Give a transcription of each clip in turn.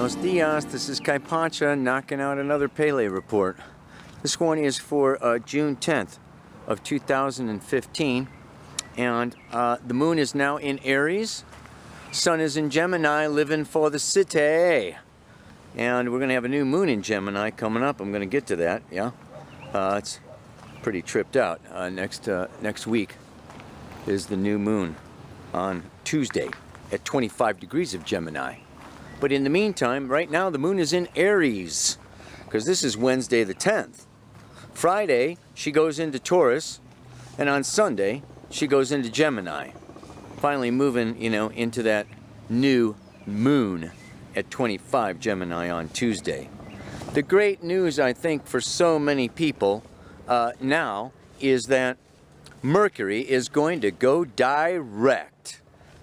Buenos dias, this is Kai Pancha knocking out another Pele report. This one is for June 10th of 2015, and the moon is now in Aries, sun is in Gemini, living for the city, and we're going to have a new moon in Gemini coming up. I'm going to get to that, yeah. It's pretty tripped out. Next week is the new moon on Tuesday at 25 degrees of Gemini. But in the meantime, right now the moon is in Aries, because this is Wednesday the 10th. Friday, she goes into Taurus, and on Sunday, she goes into Gemini. Finally moving, into that new moon at 25 Gemini on Tuesday. The great news, I think, for so many people now is that Mercury is going to go direct.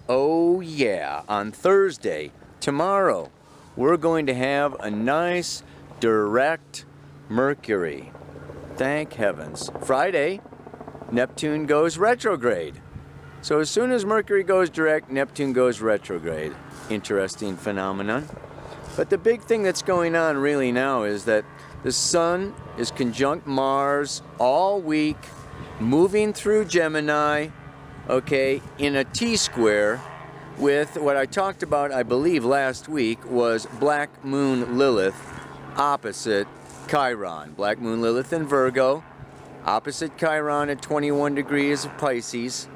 Oh yeah, on Thursday, tomorrow, we're going to have a nice direct Mercury. Thank heavens. Friday, Neptune goes retrograde. So as soon as Mercury goes direct, Neptune goes retrograde. Interesting phenomenon. But the big thing that's going on really now is that the Sun is conjunct Mars all week, moving through Gemini, okay, in a T-square with what I talked about, I believe, last week was Black Moon Lilith opposite Chiron. Black Moon Lilith in Virgo, opposite Chiron at 21 degrees of Pisces,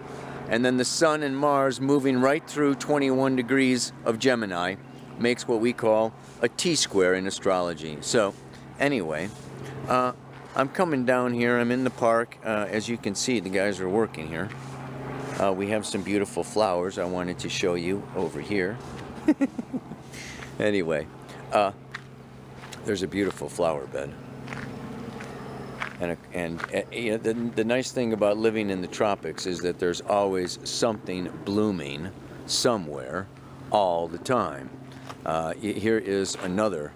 and then the Sun and Mars moving right through 21 degrees of Gemini makes what we call a T-square in astrology. So, anyway, I'm coming down here. I'm in the park. As you can see, the guys are working here. We have some beautiful flowers I wanted to show you over here. Anyway, there's a beautiful flower bed. And the nice thing about living in the tropics is that there's always something blooming somewhere all the time. Here is another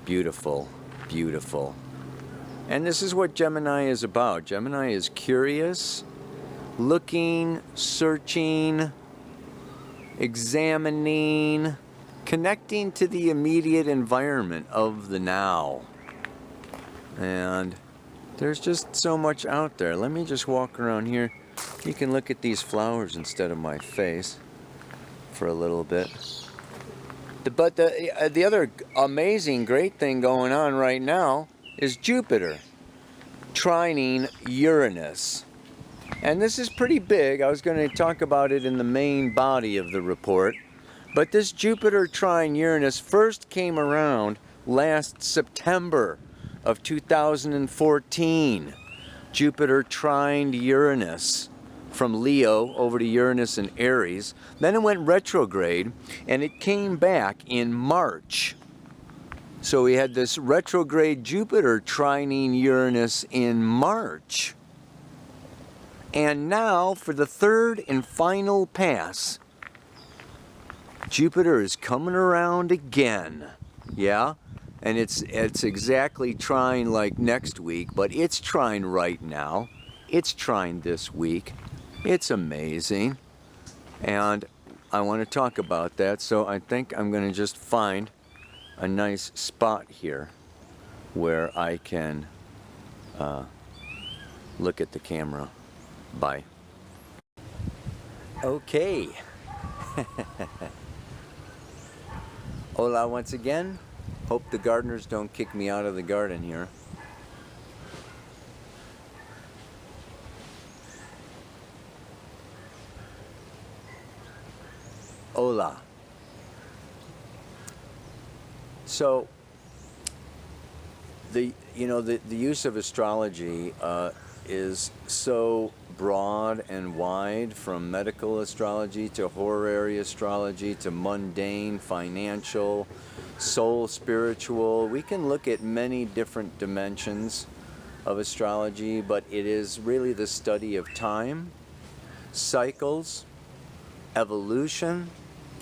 beautiful, beautiful. And this is what Gemini is about. Gemini is curious, looking, searching, examining, connecting to the immediate environment of the now. And there's just so much out there. Let me just walk around here. You can look at these flowers instead of my face for a little bit. But the other amazing, great thing going on right now is Jupiter trining Uranus. And this is pretty big. I was going to talk about it in the main body of the report. But this Jupiter trine Uranus first came around last September of 2014. Jupiter trined Uranus from Leo over to Uranus and Aries. Then it went retrograde, and it came back in March. So we had this retrograde Jupiter trining Uranus in March. And now, for the third and final pass, Jupiter is coming around again. Yeah? And it's exactly trine like next week, but it's trine right now. It's trine this week. It's amazing. And I want to talk about that, so I think I'm going to just find a nice spot here where I can look at the camera. Bye. Okay. Hola once again. Hope the gardeners don't kick me out of the garden here. Hola. So the use of astrology is so broad and wide, from medical astrology to horary astrology to mundane, financial, soul, spiritual. We can look at many different dimensions of astrology, but it is really the study of time, cycles, evolution.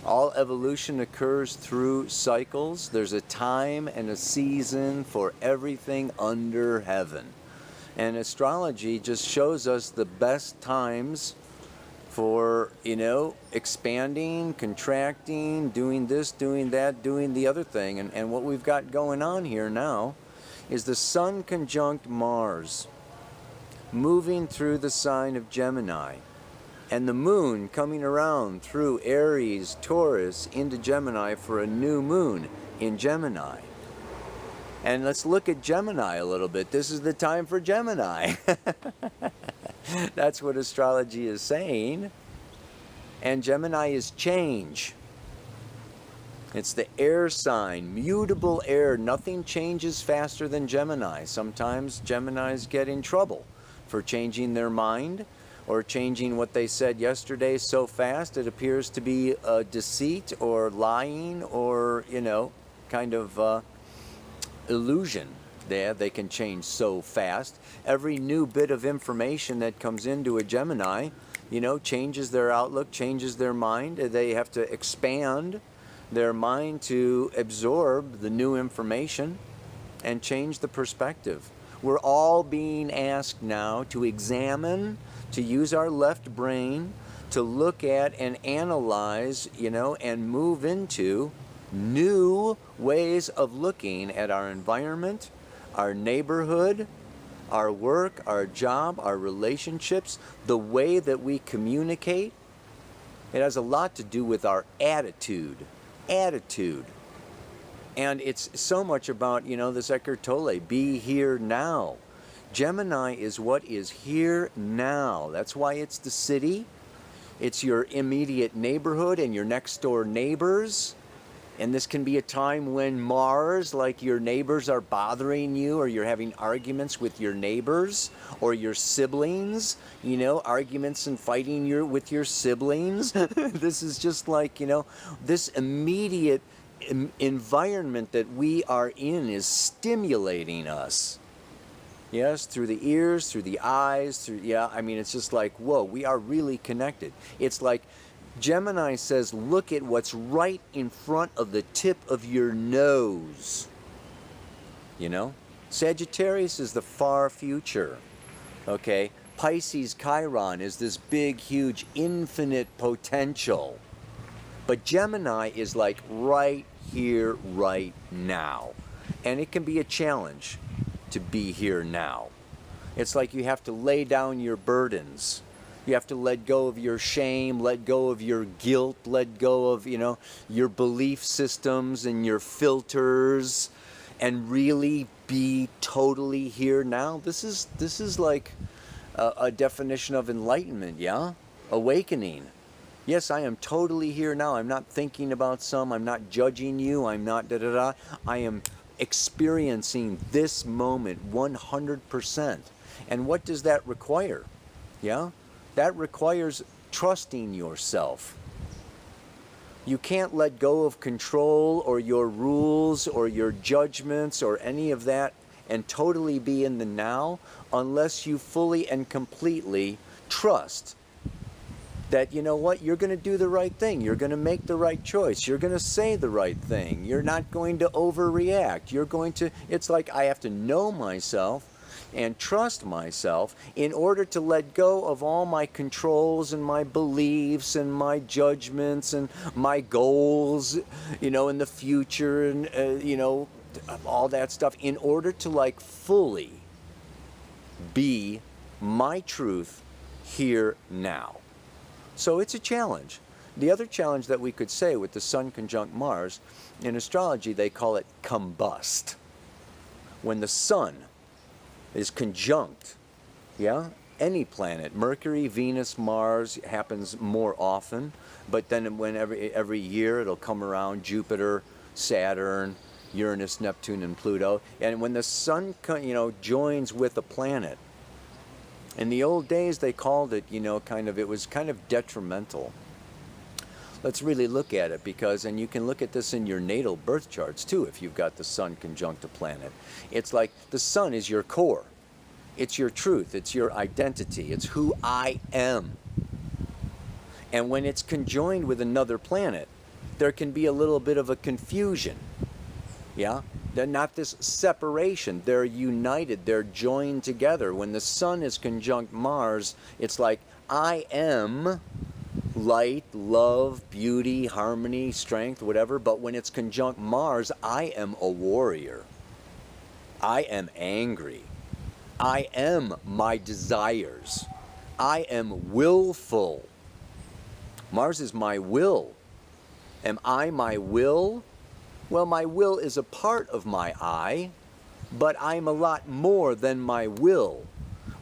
All evolution occurs through cycles. There's a time and a season for everything under heaven. And astrology just shows us the best times for, you know, expanding, contracting, doing this, doing that, doing the other thing. And what we've got going on here now is the Sun conjunct Mars, moving through the sign of Gemini, and the moon coming around through Aries, Taurus, into Gemini for a new moon in Gemini. And let's look at Gemini a little bit. This is the time for Gemini. That's what astrology is saying. And Gemini is change. It's the air sign, mutable air. Nothing changes faster than Gemini. Sometimes Geminis get in trouble for changing their mind or changing what they said yesterday so fast it appears to be deceit or lying or, you know, kind of illusion. They can change so fast. Every new bit of information that comes into a Gemini, you know, changes their outlook, changes their mind. They have to expand their mind to absorb the new information and change the perspective. We're all being asked now to examine, to use our left brain, to look at and analyze, you know, and move into new ways of looking at our environment, our neighborhood, our work, our job, our relationships, the way that we communicate. It has a lot to do with our attitude. And it's so much about, you know, this Eckhart Tolle, be here now. Gemini is what is here now. That's why it's the city. It's your immediate neighborhood and your next door neighbors. And this can be a time when Mars, like your neighbors are bothering you, or you're having arguments with your neighbors or your siblings, you know, arguments and fighting with your siblings. This is just like, you know, this immediate environment that we are in is stimulating us. Yes, through the ears, through the eyes, through, yeah, I mean, it's just like, whoa, we are really connected. It's like Gemini says, look at what's right in front of the tip of your nose. You know? Sagittarius is the far future. Okay? Pisces, Chiron is this big, huge, infinite potential. But Gemini is like right here, right now. And it can be a challenge to be here now. It's like you have to lay down your burdens. You have to let go of your shame, let go of your guilt, let go of, you know, your belief systems and your filters, and really be totally here now. This is like a definition of enlightenment, yeah? Awakening. Yes, I am totally here now. I'm not thinking about I'm not judging you, I'm not da-da-da. I am experiencing this moment 100%. And what does that require? Yeah? That requires trusting yourself. You can't let go of control or your rules or your judgments or any of that and totally be in the now unless you fully and completely trust that, you know what, you're going to do the right thing. You're going to make the right choice. You're going to say the right thing. You're not going to overreact. You're going to, it's like I have to know myself and trust myself in order to let go of all my controls and my beliefs and my judgments and my goals, you know, in the future and, you know, all that stuff, in order to like fully be my truth here now. So it's a challenge. The other challenge that we could say with the Sun conjunct Mars, in astrology they call it combust. When the Sun is conjunct, yeah, any planet, Mercury, Venus, Mars happens more often, but then when every year it'll come around Jupiter, Saturn, Uranus, Neptune, and Pluto. And when the Sun, you know, joins with a planet, in the old days they called it, you know, it was kind of detrimental. Let's really look at it because, and you can look at this in your natal birth charts too if you've got the Sun conjunct a planet. It's like the Sun is your core. It's your truth. It's your identity. It's who I am. And when it's conjoined with another planet, there can be a little bit of a confusion. Yeah? They're not this separation. They're united. They're joined together. When the sun is conjunct Mars, it's like, I am light, love, beauty, harmony, strength, whatever. But when it's conjunct Mars, I am a warrior. I am angry. I am my desires. I am willful. Mars is my will. Am I my will? Well, my will is a part of my I, but I'm a lot more than my will.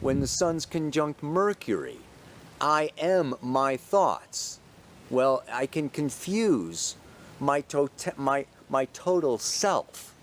When the sun's conjunct Mercury, I am my thoughts. Well, I can confuse my total self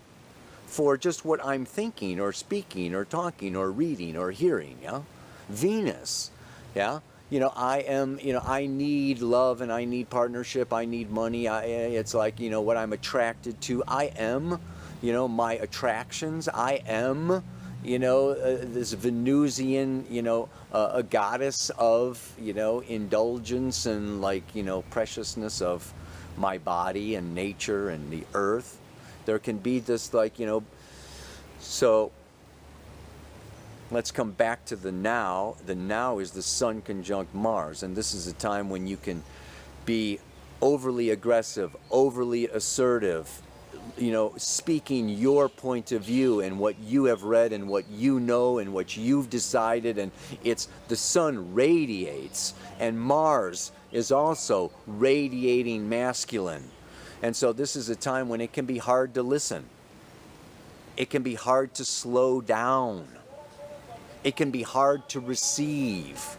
for just what I'm thinking or speaking or talking or reading or hearing, yeah? Venus, yeah? You know, I am, you know, I need love and I need partnership, I need money. It's like, you know, what I'm attracted to. I am, you know, my attractions. I am, you know, this Venusian, you know, a goddess of, you know, indulgence and like, you know, preciousness of my body and nature and the earth. There can be this like, you know, so let's come back to the now. The now is the sun conjunct Mars, and this is a time when you can be overly aggressive, overly assertive, you know, speaking your point of view and what you have read and what you know and what you've decided. And it's the sun radiates, and Mars is also radiating masculine. And so this is a time when it can be hard to listen. It can be hard to slow down. It can be hard to receive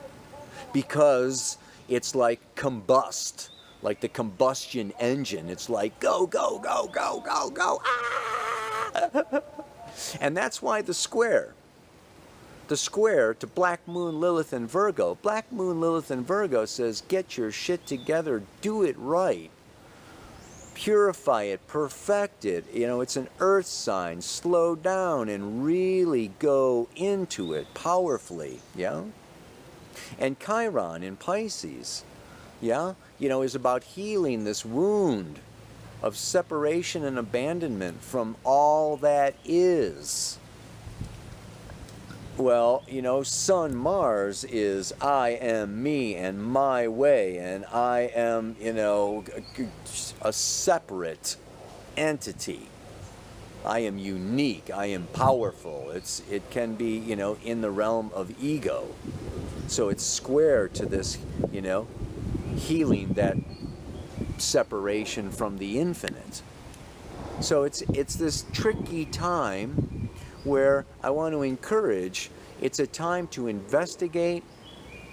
because it's like combust, like the combustion engine. It's like go, go, go, go, go, go, ah! And that's why the square to Black Moon, Lilith, and Virgo. Black Moon, Lilith, and Virgo says, get your shit together, do it right. Purify it, perfect it. You know, it's an earth sign. Slow down and really go into it powerfully, yeah? And Chiron in Pisces, yeah? You know, is about healing this wound of separation and abandonment from all that is. Well, you know, Sun Mars is I am me and my way, and I am, you know, a separate entity. I am unique. I am powerful. It can be, you know, in the realm of ego. So it's square to this, you know, healing that separation from the infinite. So it's this tricky time where I want to encourage, it's a time to investigate,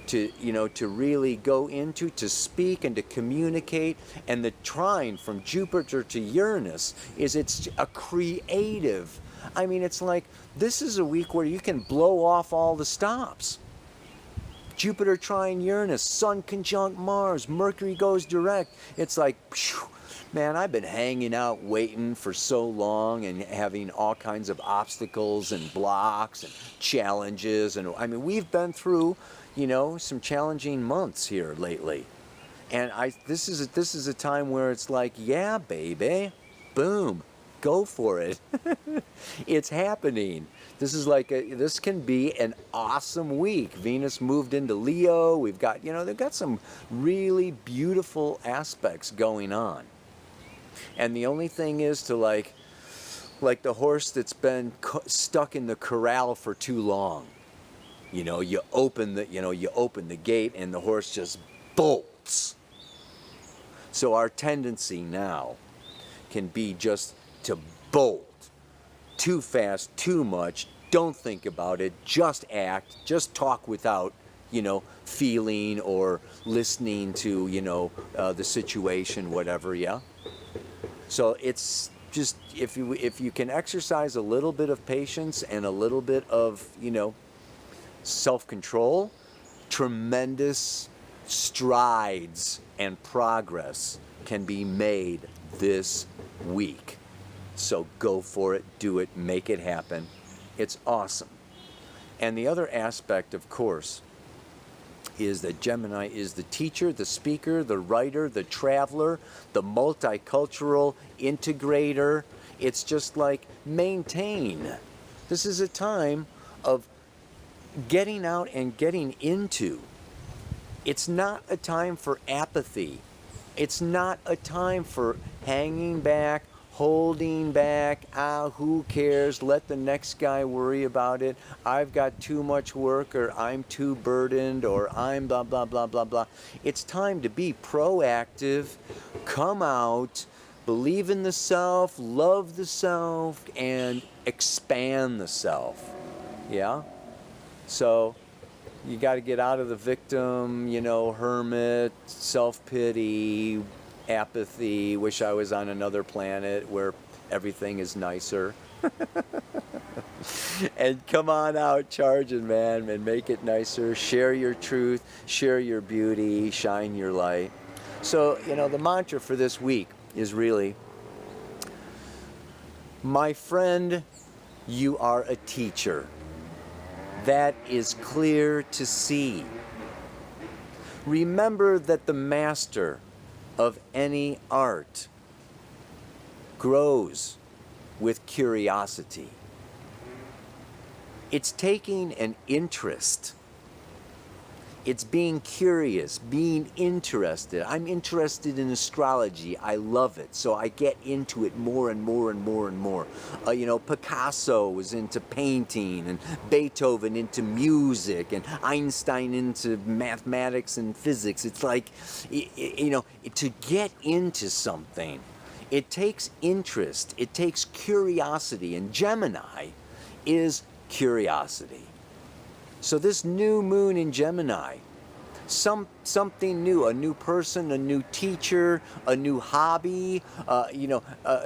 to, you know, to really go into, to speak and to communicate. And the trine from Jupiter to Uranus it's a creative, I mean, it's like, this is a week where you can blow off all the stops. Jupiter trine Uranus, Sun conjunct Mars, Mercury goes direct. It's like, phew, man, I've been hanging out waiting for so long and having all kinds of obstacles and blocks and challenges. And I mean, we've been through, you know, some challenging months here lately. And this is a time where it's like, yeah, baby, boom, go for it. It's happening. This is like this can be an awesome week. Venus moved into Leo. We've got, you know, they've got some really beautiful aspects going on. And the only thing is to like the horse that's been stuck in the corral for too long. You know, you open the gate and the horse just bolts. So our tendency now can be just to bolt. Too fast, too much, don't think about it, just act, just talk without, you know, feeling or listening to, you know, the situation, whatever, yeah? So it's just, if you can exercise a little bit of patience and a little bit of, you know, self-control, tremendous strides and progress can be made this week. So go for it, do it, make it happen. It's awesome. And the other aspect, of course, is that Gemini is the teacher, the speaker, the writer, the traveler, the multicultural integrator. It's just like maintain. This is a time of getting out and getting into. It's not a time for apathy. It's not a time for hanging back, holding back. Who cares? Let the next guy worry about it. I've got too much work, or I'm too burdened, or I'm blah, blah, blah, blah, blah. It's time to be proactive, come out, believe in the self, love the self, and expand the self. Yeah? So you got to get out of the victim, hermit, self-pity, apathy, wish I was on another planet where everything is nicer. And come on out charging, man, and make it nicer. Share your truth, share your beauty, shine your light. So, the mantra for this week is really, my friend, you are a teacher. That is clear to see. Remember that the master of any art grows with curiosity. It's taking an interest. It's being curious, being interested. I'm interested in astrology. I love it. So I get into it more and more and more and more. Picasso was into painting, and Beethoven into music, and Einstein into mathematics and physics. It's like, to get into something, it takes interest. It takes curiosity. And Gemini is curiosity. So this new moon in Gemini, something new, a new person, a new teacher, a new hobby,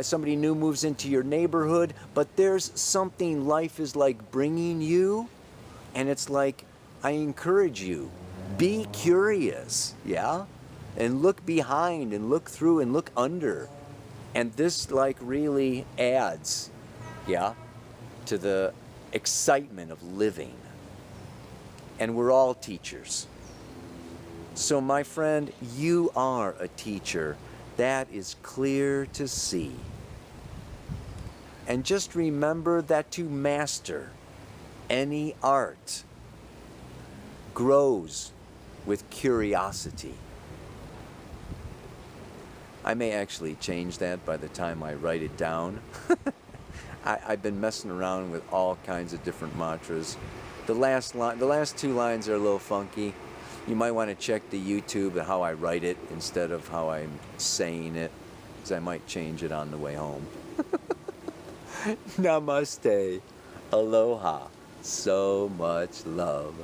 somebody new moves into your neighborhood, but there's something life is like bringing you, and it's like, I encourage you, be curious, yeah? And look behind and look through and look under. And this really adds, yeah, to the excitement of living. And we're all teachers. So my friend, you are a teacher. That is clear to see. And just remember that to master any art grows with curiosity. I may actually change that by the time I write it down. I've been messing around with all kinds of different mantras. The last two lines are a little funky. You might want to check the YouTube of how I write it instead of how I'm saying it, because I might change it on the way home. Namaste. Aloha. So much love.